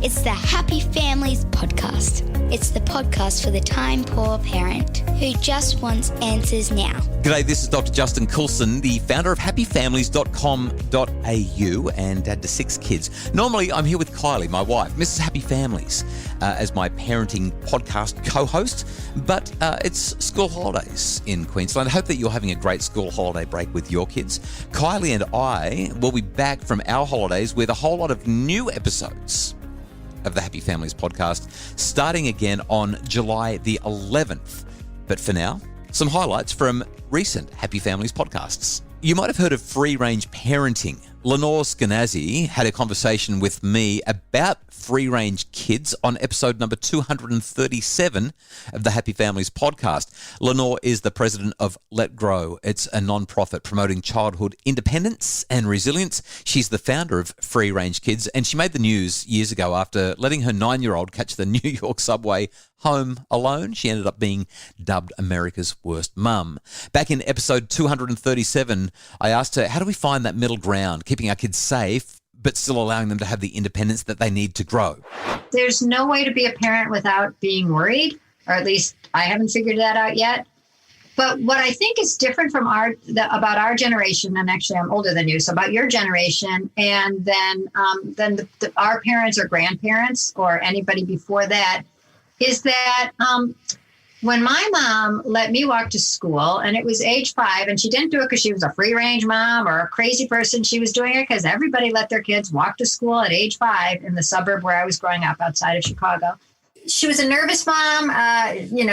It's the Happy Families podcast. It's the podcast for the time-poor parent who just wants answers now. G'day, this is Dr. Justin Coulson, the founder of happyfamilies.com.au and dad to 6 kids. Normally, I'm here with Kylie, my wife, Mrs. Happy Families, as my parenting podcast co-host, but it's school holidays in Queensland. I hope that you're having a great school holiday break with your kids. Kylie and I will be back from our holidays with a whole lot of new episodes of the Happy Families podcast, starting again on July the 11th. But for now, some highlights from recent Happy Families podcasts. You might have heard of free-range parenting. Lenore Skenazy had a conversation with me about free-range kids on episode number 237 of the Happy Families podcast. Lenore is the president of Let Grow. It's a non-profit promoting childhood independence and resilience. She's the founder of Free-Range Kids, and she made the news years ago after letting her 9-year-old catch the New York subway home alone. She ended up being dubbed America's worst mum. Back in episode 237, I asked her, how do we find that middle ground, keeping our kids safe, but still allowing them to have the independence that they need to grow? There's no way to be a parent without being worried, or at least I haven't figured that out yet. But what I think is different from about our generation, and actually I'm older than you, so about your generation, and then our parents or grandparents or anybody before that, is that when my mom let me walk to school, and it was age 5, and she didn't do it because she was a free-range mom or a crazy person. She was doing it because everybody let their kids walk to school at age 5 in the suburb where I was growing up outside of Chicago. She was a nervous mom.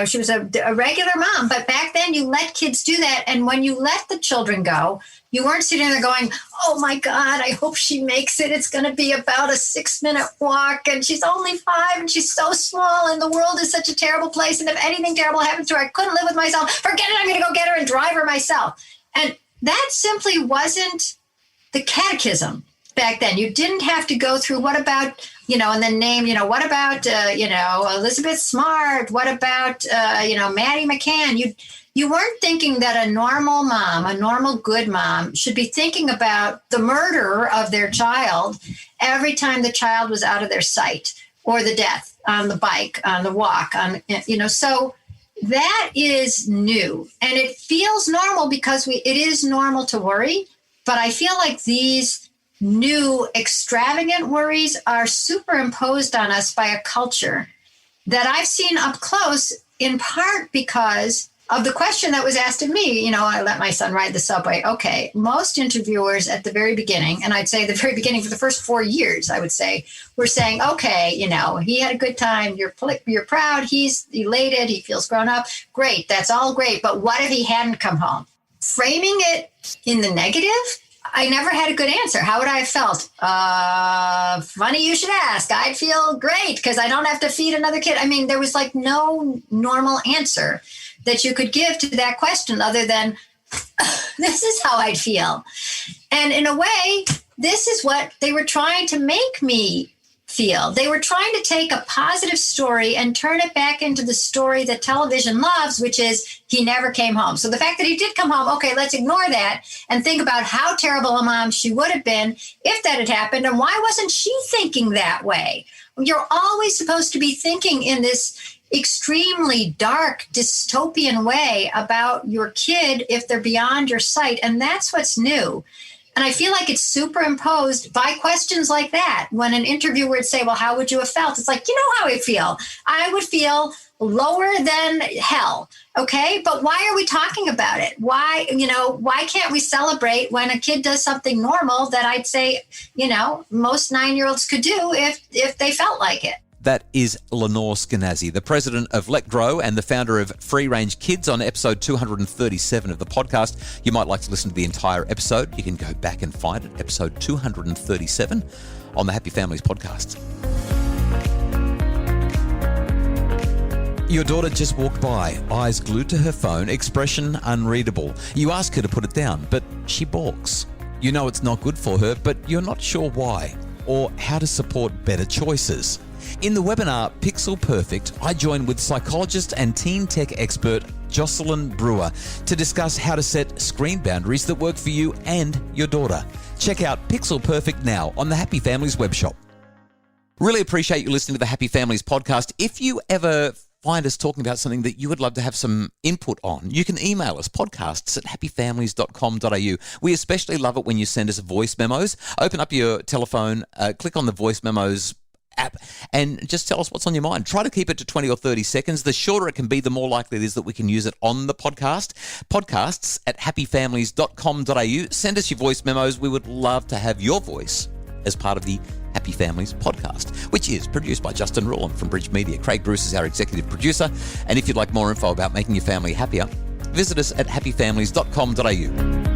She was a regular mom. But back then, you let kids do that. And when you let the children go, you weren't sitting there going, oh, my God, I hope she makes it. It's going to be about a 6-minute walk. And she's only 5 and she's so small. And the world is such a terrible place. And if anything terrible happens to her, I couldn't live with myself. Forget it. I'm going to go get her and drive her myself. And that simply wasn't the catechism back then. You didn't have to go through what about, and then name, what about, Elizabeth Smart? What about, Maddie McCann? You weren't thinking that a normal mom, a normal good mom, should be thinking about the murder of their child every time the child was out of their sight, or the death on the bike, on the walk, so that is new. And it feels normal because it is normal to worry, but I feel like these new extravagant worries are superimposed on us by a culture that I've seen up close, in part because of the question that was asked of me. I let my son ride the subway. Okay, most interviewers at the very beginning, and I'd say the very beginning for the first 4 years, I would say, were saying, okay, he had a good time. You're proud. He's elated. He feels grown up. Great. That's all great. But what if he hadn't come home? Framing it in the negative, I never had a good answer. How would I have felt? Funny you should ask. I'd feel great because I don't have to feed another kid. I mean, there was like no normal answer that you could give to that question other than, this is how I'd feel. And in a way, this is what they were trying to make me feel. They were trying to take a positive story and turn it back into the story that television loves, which is he never came home. So the fact that he did come home, okay, let's ignore that and think about how terrible a mom she would have been if that had happened. And why wasn't she thinking that way? You're always supposed to be thinking in this extremely dark, dystopian way about your kid if they're beyond your sight. And that's what's new. And I feel like it's superimposed by questions like that. When an interviewer would say, well, how would you have felt? It's like, how I feel. I would feel lower than hell. Okay. But why are we talking about it? Why can't we celebrate when a kid does something normal that I'd say, most 9-year-olds could do if they felt like it? That is Lenore Skenazy, the president of Let Grow and the founder of Free Range Kids, on episode 237 of the podcast. You might like to listen to the entire episode. You can go back and find it, episode 237 on the Happy Families podcast. Your daughter just walked by, eyes glued to her phone, expression unreadable. You ask her to put it down, but she balks. You know it's not good for her, but you're not sure why or how to support better choices. In the webinar Pixel Perfect, I joined with psychologist and teen tech expert Jocelyn Brewer to discuss how to set screen boundaries that work for you and your daughter. Check out Pixel Perfect now on the Happy Families webshop. Really appreciate you listening to the Happy Families podcast. If you ever find us talking about something that you would love to have some input on, you can email us, podcasts@happyfamilies.com.au. We especially love it when you send us voice memos. Open up your telephone, click on the voice memos app, and just tell us what's on your mind. Try to keep it to 20 or 30 seconds. The shorter it can be, the more likely it is that we can use it on the podcast. Podcasts@happyfamilies.com.au. Send us your voice memos. We would love to have your voice as part of the Happy Families podcast, which is produced by Justin Rulham from Bridge Media. Craig Bruce is our executive producer. And if you'd like more info about making your family happier, visit us at happyfamilies.com.au.